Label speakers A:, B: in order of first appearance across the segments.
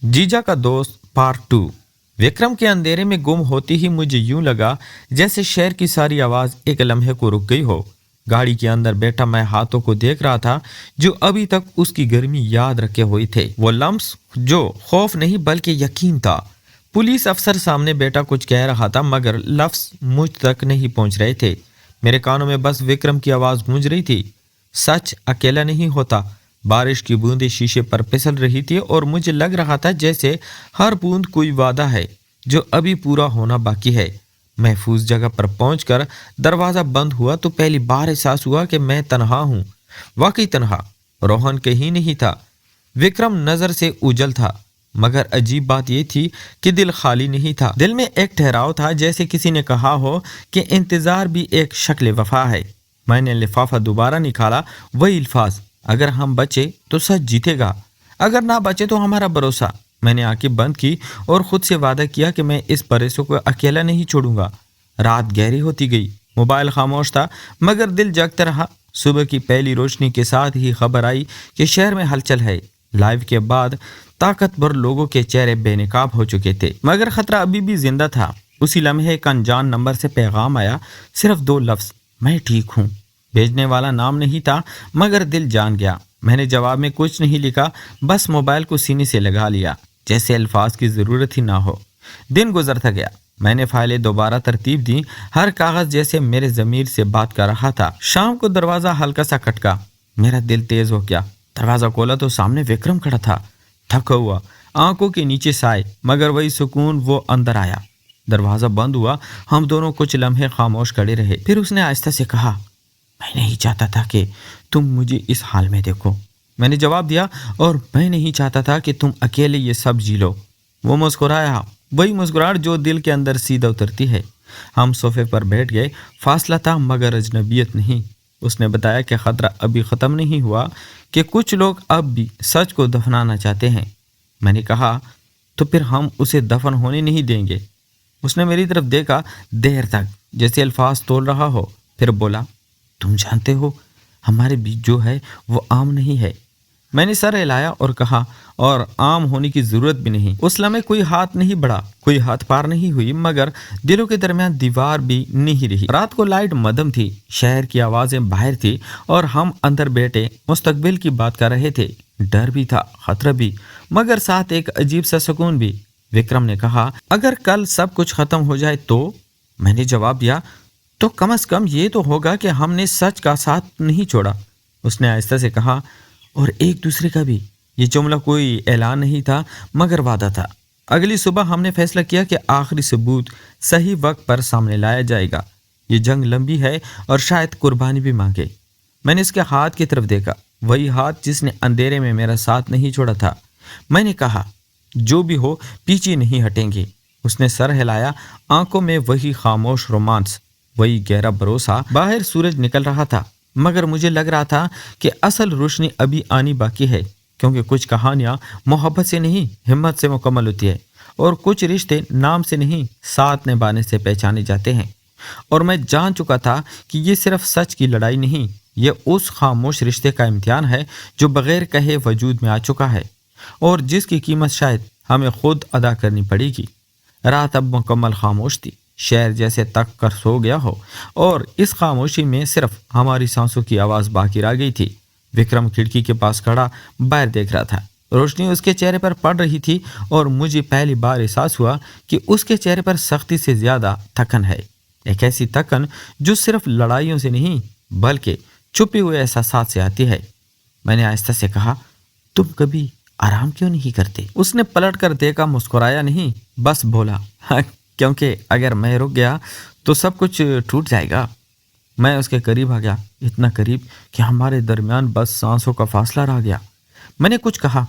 A: जीजा का दोस्त पार्ट 2। विक्रम के अंधेरे में गुम होती ही मुझे यूं लगा जैसे शहर की सारी आवाज एक लम्हे को रुक गई हो। गाड़ी के अंदर बैठा मैं हाथों को देख रहा था जो अभी तक उसकी गर्मी याद रखे हुए थे। वो लम्स जो खौफ नहीं बल्कि यकीन था। पुलिस अफसर सामने बैठा कुछ कह रहा था मगर लफ्ज मुझ तक नहीं पहुंच रहे थे। मेरे कानों में बस विक्रम की आवाज गूंज रही थी, सच अकेला नहीं होता। बारिश की बूंदें शीशे पर फिसल रही थी और मुझे लग रहा था जैसे हर बूंद कोई वादा है जो अभी पूरा होना बाकी है। महफूज जगह पर पहुंचकर दरवाजा बंद हुआ तो पहली बार एहसास हुआ कि मैं तन्हा हूँ। वाकई तन्हा। रोहन कहीं नहीं था। विक्रम नजर से उजल था मगर अजीब बात यह थी कि दिल खाली नहीं था। दिल में एक ठहराव था, जैसे किसी ने कहा हो कि इंतजार भी एक शक्ल वफा है। मैंने लिफाफा दोबारा निकाला, वही अल्फाज, अगर हम बचे तो सच जीतेगा, अगर ना बचे तो हमारा भरोसा। मैंने आंखें बंद की और खुद से वादा किया कि मैं इस परेशों को अकेला नहीं छोड़ूंगा। रात गहरी होती गई। मोबाइल खामोश था मगर दिल जगता रहा। सुबह की पहली रोशनी के साथ ही खबर आई कि शहर में हलचल है। लाइव के बाद ताकतवर लोगों के चेहरे बेनकाब हो चुके थे मगर खतरा अभी भी जिंदा था। उसी लम्हे एक अनजान नंबर से पैगाम आया, सिर्फ 2 लफ्ज, मैं ठीक हूँ। भेजने वाला नाम नहीं था मगर दिल जान गया। मैंने जवाब में कुछ नहीं लिखा, बस मोबाइल को सीने से लगा लिया जैसे अल्फाज की ज़रूरत ही ना हो। दिन गुजरता गया। मैंने फाइलें दोबारा तरतीब दी, हर कागज़ जैसे मेरे ज़मीर से बात कर रहा था। शाम को दरवाज़ा हल्का सा खटका। मेरा दिल तेज़ हो गया। दरवाज़ा खोला तो सामने विक्रम खड़ा था, थका हुआ, आंखों के नीचे साए मगर वही सुकून। वो अंदर आया। दरवाज़ा बंद हुआ। हम दोनों कुछ लम्हे खामोश खड़े रहे। फिर उसने आहिस्ता से कहा, मैं नहीं चाहता था कि तुम मुझे इस हाल में देखो। मैंने जवाब दिया, और मैं नहीं चाहता था कि तुम अकेले ये सब जी लो। वो मुस्कुराया, वही मुस्कुराहट जो दिल के अंदर सीधा उतरती है। हम सोफे पर बैठ गए। फासला था मगर अजनबियत नहीं। उसने बताया कि खतरा अभी ख़त्म नहीं हुआ, कि कुछ लोग अब भी सच को दफनाना चाहते हैं। मैंने कहा, तो फिर हम उसे दफन होने नहीं देंगे। उसने मेरी तरफ देखा देर तक, जैसे अल्फाज तोल रहा हो, फिर बोला, तुम जानते हो हमारे बीच जो है वो आम नहीं है। मैंने सर हिलाया और कहा, और आम होने की जरूरत भी नहीं। उस लम्हे कोई हाथ नहीं बढ़ा, कोई हाथ पार नहीं हुई मगर दिलों के दरमियान दीवार भी नहीं रही। रात को लाइट मदम थी, शहर की आवाजें बाहर थी और हम अंदर बैठे मुस्तकबिल की बात कर रहे थे। डर भी था, खतरा भी, मगर साथ एक अजीब सा सुकून भी। विक्रम ने कहा, अगर कल सब कुछ खत्म हो जाए तो? मैंने जवाब दिया, तो कम से कम ये तो होगा कि हमने सच का साथ नहीं छोड़ा। उसने आहिस्ता से कहा, और एक दूसरे का भी। ये जुमला कोई ऐलान नहीं था मगर वादा था। अगली सुबह हमने फैसला किया कि आखिरी सबूत सही वक्त पर सामने लाया जाएगा। ये जंग लंबी है और शायद कुर्बानी भी मांगे। मैंने इसके हाथ की तरफ देखा, वही हाथ जिसने अंधेरे में मेरा साथ नहीं छोड़ा था। मैंने कहा, जो भी हो पीछे नहीं हटेंगे। उसने सर हिलाया, आंखों में वही खामोश रोमांस, वही गहरा भरोसा। बाहर सूरज निकल रहा था मगर मुझे लग रहा था कि असल रोशनी अभी आनी बाकी है, क्योंकि कुछ कहानियां मोहब्बत से नहीं हिम्मत से मुकम्मल होती है, और कुछ रिश्ते नाम से नहीं साथ निभाने से पहचाने जाते हैं। और मैं जान चुका था कि ये सिर्फ सच की लड़ाई नहीं, ये उस खामोश रिश्ते का इम्तिहान है जो बगैर कहे वजूद में आ चुका है और जिसकी कीमत शायद हमें खुद अदा करनी पड़ेगी। रात अब मुकम्मल खामोश थी, शहर जैसे तक कर सो गया हो और इस खामोशी में सिर्फ हमारी सांसों की आवाज़ बाकी रह गई थी। विक्रम खिड़की के पास खड़ा बाहर देख रहा था। रोशनी उसके चेहरे पर पड़ रही थी और मुझे पहली बार एहसास हुआ कि उसके चेहरे पर सख्ती से ज़्यादा थकन है। एक ऐसी थकन जो सिर्फ लड़ाइयों से नहीं बल्कि छुपे हुए एहसास से आती है। मैंने आहिस्ता से कहा, तुम कभी आराम क्यों नहीं करते? उसने पलट कर देखा, मुस्कुराया नहीं, बस बोला, क्योंकि अगर मैं रुक गया तो सब कुछ टूट जाएगा। मैं उसके करीब आ गया, इतना करीब कि हमारे दरमियान बस सांसों का फासला रह गया। मैंने कुछ कहा,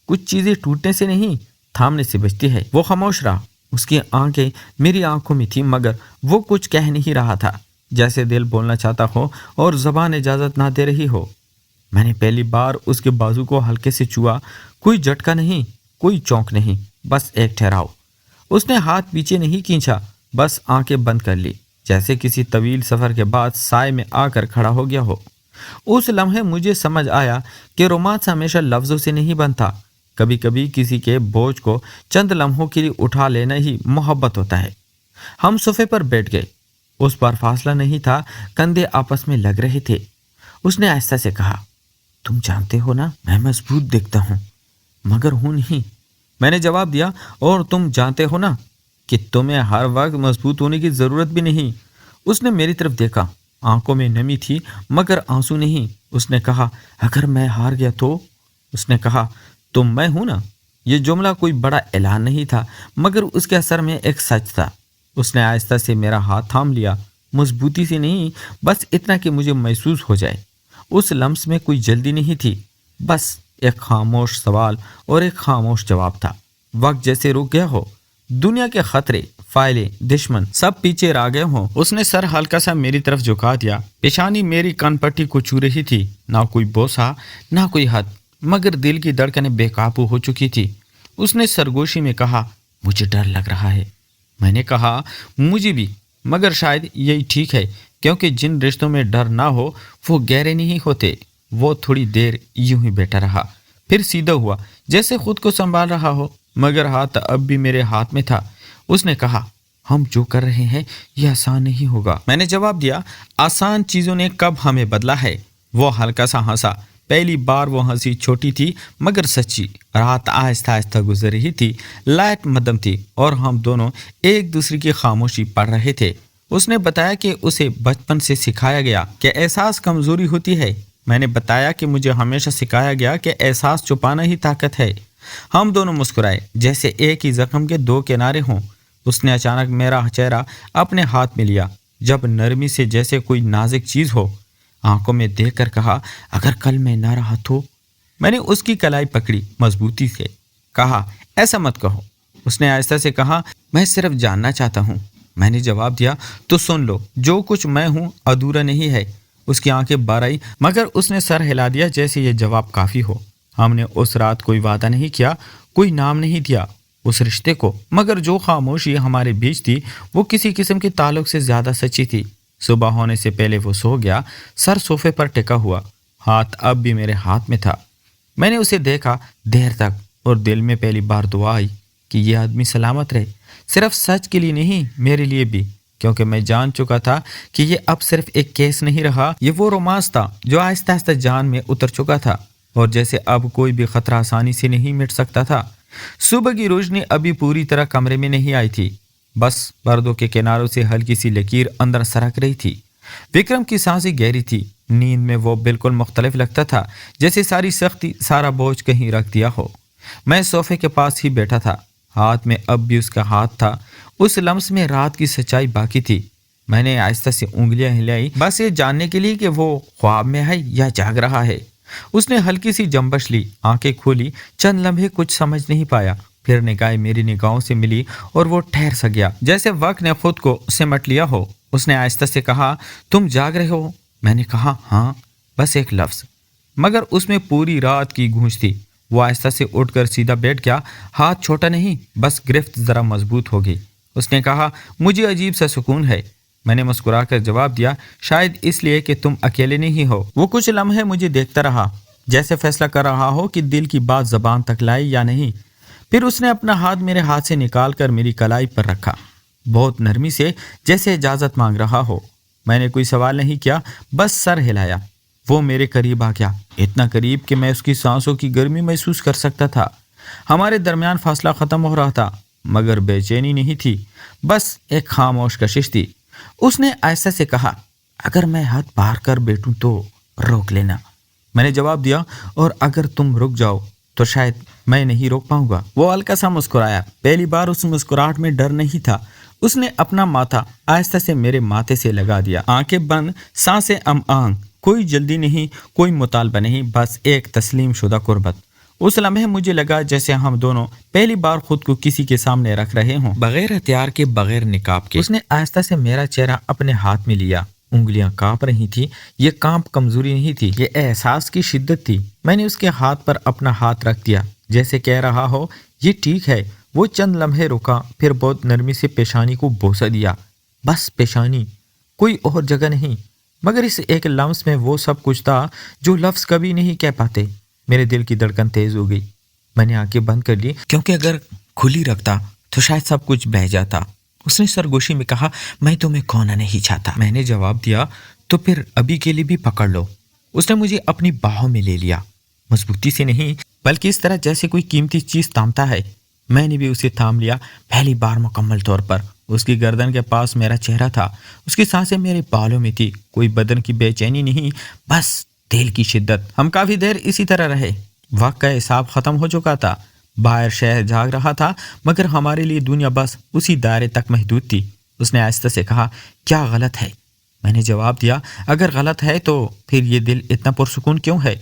A: कुछ चीज़ें टूटने से नहीं थामने से बचती है। वो खामोश रहा। उसकी आंखें मेरी आंखों में थी मगर वो कुछ कह नहीं रहा था, जैसे दिल बोलना चाहता हो और ज़बान इजाज़त ना दे रही हो। मैंने पहली बार उसके बाजू को हल्के से छुआ। कोई झटका नहीं, कोई चौंक नहीं, बस एक ठहराव। उसने हाथ पीछे नहीं खींचा, बस आंखें बंद कर ली, जैसे किसी तवील सफ़र के बाद साए में आकर खड़ा हो गया हो। उस लम्हे मुझे समझ आया कि रोमांस हमेशा लफ्ज़ों से नहीं बनता, کبھی کبھی کسی کے بوجھ کو چند لمحوں کے لیے اٹھا لینا ہی محبت ہوتا ہے۔ ہم صوفے پر بیٹھ گئے۔ اس پر فاصلہ نہیں تھا، کندھے آپس میں لگ رہے تھے۔ اس نے آہستہ سے کہا، تم جانتے ہو نا میں مضبوط دیکھتا ہوں مگر ہوں نہیں۔ میں نے جواب دیا، اور تم جانتے ہو نا کہ تمہیں ہر وقت مضبوط ہونے کی ضرورت بھی نہیں۔ اس نے میری طرف دیکھا، آنکھوں میں نمی تھی مگر آنسو نہیں۔ اس نے کہا، اگر میں ہار گیا تو؟ اس نے کہا، تو میں ہوں نا۔ یہ جملہ کوئی بڑا اعلان نہیں تھا مگر اس کے اثر میں ایک سچ تھا۔ اس نے آہستہ سے میرا ہاتھ تھام لیا، مضبوطی سے نہیں، بس اتنا کہ مجھے محسوس ہو جائے۔ اس لمس میں کوئی جلدی نہیں تھی، بس ایک خاموش سوال اور ایک خاموش جواب تھا۔ وقت جیسے رک گیا ہو، دنیا کے خطرے، فائلیں، دشمن سب پیچھے رہ گئے ہوں۔ اس نے سر ہلکا سا میری طرف جھکا دیا۔ پیشانی میری کان پٹی کو چھو رہی تھی، نہ کوئی بوسہ نہ کوئی حد، مگر دل کی دھڑکنیں بے قابو ہو چکی تھی۔ اس نے سرگوشی میں کہا، مجھے ڈر لگ رہا ہے۔ میں نے کہا، مجھے بھی، مگر شاید یہی ٹھیک ہے، کیونکہ جن رشتوں میں ڈر نہ ہو وہ گہرے نہیں ہوتے۔ وہ تھوڑی دیر یوں ہی بیٹھا رہا، پھر سیدھا ہوا جیسے خود کو سنبھال رہا ہو، مگر ہاتھ اب بھی میرے ہاتھ میں تھا۔ اس نے کہا، ہم جو کر رہے ہیں یہ آسان نہیں ہوگا۔ میں نے جواب دیا، آسان چیزوں نے کب ہمیں بدلا ہے؟ وہ ہلکا سا ہنسا۔ پہلی بار وہ ہنسی چھوٹی تھی مگر سچی۔ رات آہستہ آہستہ گزر رہی تھی، لائٹ مدھم تھی اور ہم دونوں ایک دوسرے کی خاموشی پڑھ رہے تھے۔ اس نے بتایا کہ اسے بچپن سے سکھایا گیا کہ احساس کمزوری ہوتی ہے۔ میں نے بتایا کہ مجھے ہمیشہ سکھایا گیا کہ احساس چھپانا ہی طاقت ہے۔ ہم دونوں مسکرائے جیسے ایک ہی زخم کے دو کنارے ہوں۔ اس نے اچانک میرا چہرہ اپنے ہاتھ میں لیا، جب نرمی سے جیسے کوئی نازک چیز ہو، آنکھوں میں دیکھ کر کہا، اگر کل میں نہ رہا تو؟ میں نے اس کی کلائی پکڑی مضبوطی سے، کہا، ایسا مت کہو۔ اس نے آہستہ سے کہا، میں صرف جاننا چاہتا ہوں۔ میں نے جواب دیا، تو سن لو، جو کچھ میں ہوں ادھورا نہیں ہے۔ اس کی آنکھیں بھر آئی مگر اس نے سر ہلا دیا جیسے یہ جواب کافی ہو۔ ہم نے اس رات کوئی وعدہ نہیں کیا، کوئی نام نہیں دیا اس رشتے کو، مگر جو خاموشی ہمارے بیچ تھی وہ کسی قسم کے تعلق سے زیادہ سچی تھی۔ صبح ہونے سے پہلے وہ سو گیا، سر صوفے پر ٹکا ہوا، ہاتھ اب بھی میرے ہاتھ میں تھا۔ میں نے اسے دیکھا دیر تک، اور دل میں پہلی بار دعا آئی کہ یہ آدمی سلامت رہے، صرف سچ کے لیے نہیں، میرے لیے بھی، کیونکہ میں جان چکا تھا کہ یہ اب صرف ایک کیس نہیں رہا، یہ وہ رومانس تھا جو آہستہ آہستہ جان میں اتر چکا تھا، اور جیسے اب کوئی بھی خطرہ آسانی سے نہیں مٹ سکتا تھا۔ صبح کی روشنی ابھی پوری طرح کمرے میں نہیں آئی تھی، بس پردوں کے کناروں سے ہلکی سی لکیر اندر سرک رہی تھی۔ وکرم کی سانسیں گہری تھی، نیند میں وہ بالکل مختلف لگتا تھا، جیسے ساری سختی، سارا بوجھ کہیں رکھ دیا ہو۔ میں صوفے کے پاس ہی بیٹھا تھا، ہاتھ میں اب بھی اس کا ہاتھ تھا۔ اس لمس میں رات کی سچائی باقی تھی۔ میں نے آہستہ سے انگلیاں ہلائی، بس یہ جاننے کے لیے کہ وہ خواب میں ہے یا جاگ رہا ہے۔ اس نے ہلکی سی جنبش لی، آنکھیں کھولی، چند لمحے کچھ سمجھ نہیں پایا، پھر نگاہیں میری نگاہوں سے ملی اور وہ ٹھہر سا گیا جیسے وقت نے خود کو سمٹ لیا ہو۔ اس نے آہستہ سے کہا، تم جاگ رہے ہو؟ میں نے کہا، ہاں، بس ایک لفظ، مگر اس میں پوری رات کی گونج تھی۔ وہ آہستہ سے اٹھ کر سیدھا بیٹھ گیا، ہاتھ چھوٹا نہیں، بس گرفت ذرا مضبوط ہو گئی۔ اس نے کہا، مجھے عجیب سا سکون ہے۔ میں نے مسکرا کر جواب دیا، شاید اس لیے کہ تم اکیلے نہیں ہو۔ وہ کچھ لمحے مجھے دیکھتا رہا، جیسے فیصلہ کر رہا ہو کہ دل کی بات زبان تک لائے یا نہیں۔ پھر اس نے اپنا ہاتھ میرے ہاتھ سے نکال کر میری کلائی پر رکھا، بہت نرمی سے، جیسے اجازت مانگ رہا ہو۔ میں نے کوئی سوال نہیں کیا، بس سر ہلایا۔ وہ میرے قریب آ گیا، اتنا قریب کہ میں اس کی سانسوں کی گرمی محسوس کر سکتا تھا۔ ہمارے درمیان فاصلہ ختم ہو رہا تھا، مگر بے چینی نہیں تھی، بس ایک خاموش کشش تھی۔ اس نے آہستہ سے کہا، اگر میں حد پار کر بیٹھوں تو روک لینا۔ میں نے جواب دیا، اور اگر تم رک جاؤ تو شاید میں نہیں روک پاؤں گا۔ وہ ہلکا سا مسکرایا، پہلی بار اس مسکراہٹ میں ڈر نہیں تھا۔ اس نے اپنا ماتھا آہستہ سے میرے ماتھے سے لگا دیا، آنکھیں بند، سانسیں آنگ، کوئی جلدی نہیں، کوئی مطالبہ نہیں، بس ایک تسلیم شدہ قربت۔ اس لمحے مجھے لگا جیسے ہم دونوں پہلی بار خود کو کسی کے سامنے رکھ رہے ہوں، بغیر ہتھیار کے، بغیر نقاب کے۔ اس نے آہستہ سے میرا چہرہ اپنے ہاتھ میں لیا، انگلیاں کانپ رہی تھی۔ یہ کانپ کمزوری نہیں تھی، یہ احساس کی شدت تھی۔ میں نے اس کے ہاتھ پر اپنا ہاتھ رکھ دیا، جیسے کہہ رہا ہو، یہ ٹھیک ہے۔ وہ چند لمحے رکا، پھر بہت نرمی سے پیشانی کو بوسہ دیا، بس پیشانی، کوئی اور جگہ نہیں، مگر اس ایک لمس میں وہ سب کچھ تھا جو لفظ کبھی نہیں کہہ پاتے۔ میرے دل کی دھڑکن تیز ہو گئی، मैंने आंखें बंद कर ली क्योंकि अगर खुली रखता तो शायद सब कुछ बह जाता। उसने सरगोशी में कहा, मैं तुम्हें खोना नहीं चाहता। मैंने जवाब दिया, तो फिर अभी के लिए भी पकड़ लो। उसने मुझे अपनी बाहों में ले लिया, मजबूती से नहीं बल्कि इस तरह जैसे कोई कीमती चीज थामता है। मैंने भी उसे थाम लिया, पहली बार मुकम्मल तौर पर। उसकी गर्दन के पास मेरा चेहरा था, उसकी सांसें मेरे बालों में थी। कोई बदन की बेचैनी नहीं, बस दिल की शिद्दत। हम काफी देर इसी तरह रहे। वक्त का हिसाब खत्म हो चुका था। बाहर शहर जाग रहा था, मगर हमारे लिए दुनिया बस उसी दायरे तक महदूद थी। उसने आहिस्ता से कहा, क्या गलत है? मैंने जवाब दिया, अगर गलत है तो फिर ये दिल इतना पुरसुकून क्यों है?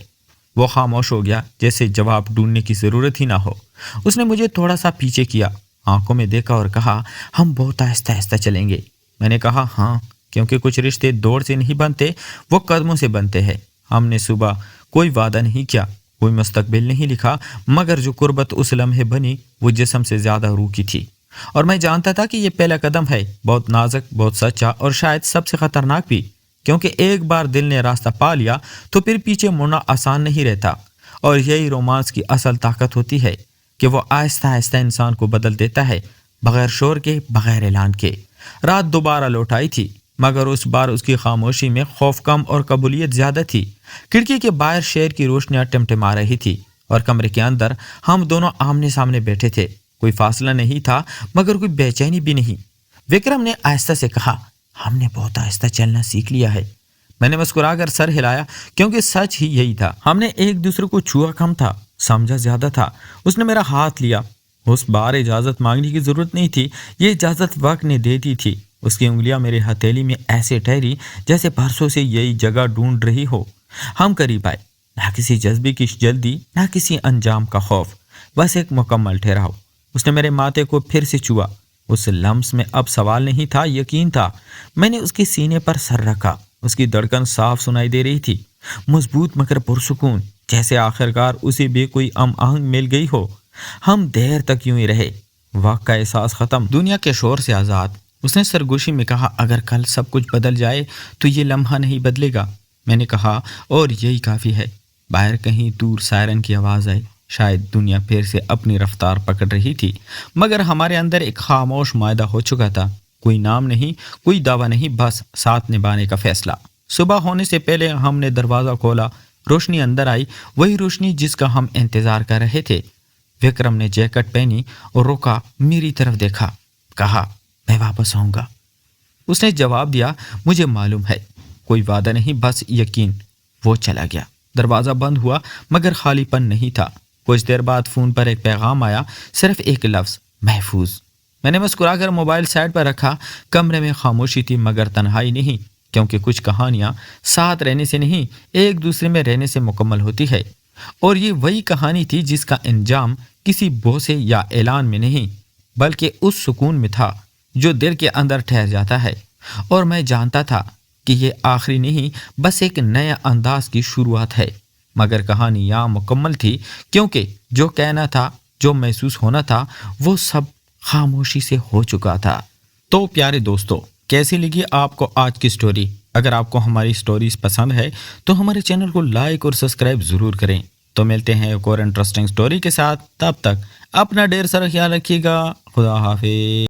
A: वो खामोश हो गया, जैसे जवाब ढूंढने की जरूरत ही ना हो। उसने मुझे थोड़ा सा पीछे किया, आंखों में देखा और कहा, हम बहुत आहिस्ता आहिस्ता चलेंगे। मैंने कहा, हाँ, क्योंकि कुछ रिश्ते दौड़ से नहीं बनते, वो कदमों से बनते हैं। हमने सुबह कोई वादा नहीं किया, कोई मुस्तकबिल नहीं लिखा, मगर जो कुर्बत उस लम्हे बनी वो जिस्म से ज्यादा रूह की थी। और मैं जानता था कि ये पहला कदम है, बहुत नाजुक, बहुत सच्चा और शायद सबसे खतरनाक भी, क्योंकि एक बार दिल ने रास्ता पा लिया तो फिर पीछे मुड़ना आसान नहीं रहता। और यही रोमांस की असल ताकत होती है कि वो आहिस्ता आहिस्ता इंसान को बदल देता है, बगैर शोर के, बगैर ऐलान के। रात दोबारा लौट आई थी, मगर उस बार उसकी खामोशी में खौफ कम और कबूलियत ज्यादा थी। खिड़की के बाहर शहर की रोशनियां टिमटिमा रही थी और कमरे के अंदर हम दोनों आमने सामने बैठे थे। कोई फासला नहीं था, मगर कोई बेचैनी भी नहीं। विक्रम ने आहिस्ता से कहा, हमने बहुत आहिस्ता चलना सीख लिया है। मैंने मुस्कुराकर सर हिलाया, क्योंकि सच ही यही था। हमने एक दूसरे को छुआ कम था, समझा ज्यादा था। उसने मेरा हाथ लिया। उस बार इजाजत मांगने की जरूरत नहीं थी, ये इजाजत वक्त ने दे दी थी। उसकी उंगलियां मेरे हथेली में ऐसे ठहरी जैसे बरसों से यही जगह ढूंढ रही हो। हम करीब आए, ना किसी जज्बे की जल्दी, ना किसी अंजाम का खौफ, बस एक मुकम्मल ठहराव। उसने मेरे माथे को फिर से छुआ। उस लम्स में अब सवाल नहीं था, यकीन था। मैंने उसके सीने पर सर रखा। उसकी धड़कन साफ सुनाई दे रही थी, मजबूत मगर पुरसुकून, जैसे आखिरकार उसे भी कोई आहंग मिल गई हो। हम देर तक यूं ही रहे, वक्त का एहसास खत्म, दुनिया के शोर से आज़ाद। उसने सरगोशी में कहा, अगर कल सब कुछ बदल जाए तो ये लम्हा नहीं बदलेगा। मैंने कहा, और यही काफ़ी है। बाहर कहीं दूर सायरन की आवाज़ आई। शायद दुनिया फिर से अपनी रफ्तार पकड़ रही थी, मगर हमारे अंदर एक खामोश मायदा हो चुका था। कोई नाम नहीं, कोई दावा नहीं, बस साथ निभाने का फैसला। सुबह होने से पहले हमने दरवाज़ा खोला। रोशनी अंदर आई, वही रोशनी जिसका हम इंतज़ार कर रहे थे। विक्रम ने जैकेट पहनी और रुका, मेरी तरफ देखा, कहा, मैं वापस आऊँगा। उसने जवाब दिया, मुझे मालूम है। कोई वादा नहीं, बस यकीन। वो चला गया। दरवाज़ा बंद हुआ, मगर खालीपन नहीं था। कुछ देर बाद फ़ोन पर एक पैगाम आया, सिर्फ एक लफ्ज़, महफूज। मैंने मुस्कुराकर मोबाइल साइड पर रखा। कमरे में खामोशी थी, मगर तन्हाई नहीं, क्योंकि कुछ कहानियाँ साथ रहने से नहीं, एक दूसरे में रहने से मुकम्मल होती है। और ये वही कहानी थी जिसका अंजाम किसी बोसे या ऐलान में नहीं, बल्कि उस सुकून में था जो दिल के अंदर ठहर जाता है। और मैं जानता था कि ये आखिरी नहीं, बस एक नया अंदाज की शुरुआत है। मगर कहानी यहाँ मुकम्मल थी, क्योंकि जो कहना था, जो महसूस होना था, वो सब खामोशी से हो चुका था। तो प्यारे दोस्तों, कैसी लगी आपको आज की स्टोरी? अगर आपको हमारी स्टोरीज पसंद है तो हमारे चैनल को लाइक और सब्सक्राइब ज़रूर करें। तो मिलते हैं एक और इंटरेस्टिंग स्टोरी के साथ। तब तक अपना ढेर सारा ख्याल रखिएगा। खुदा हाफिज।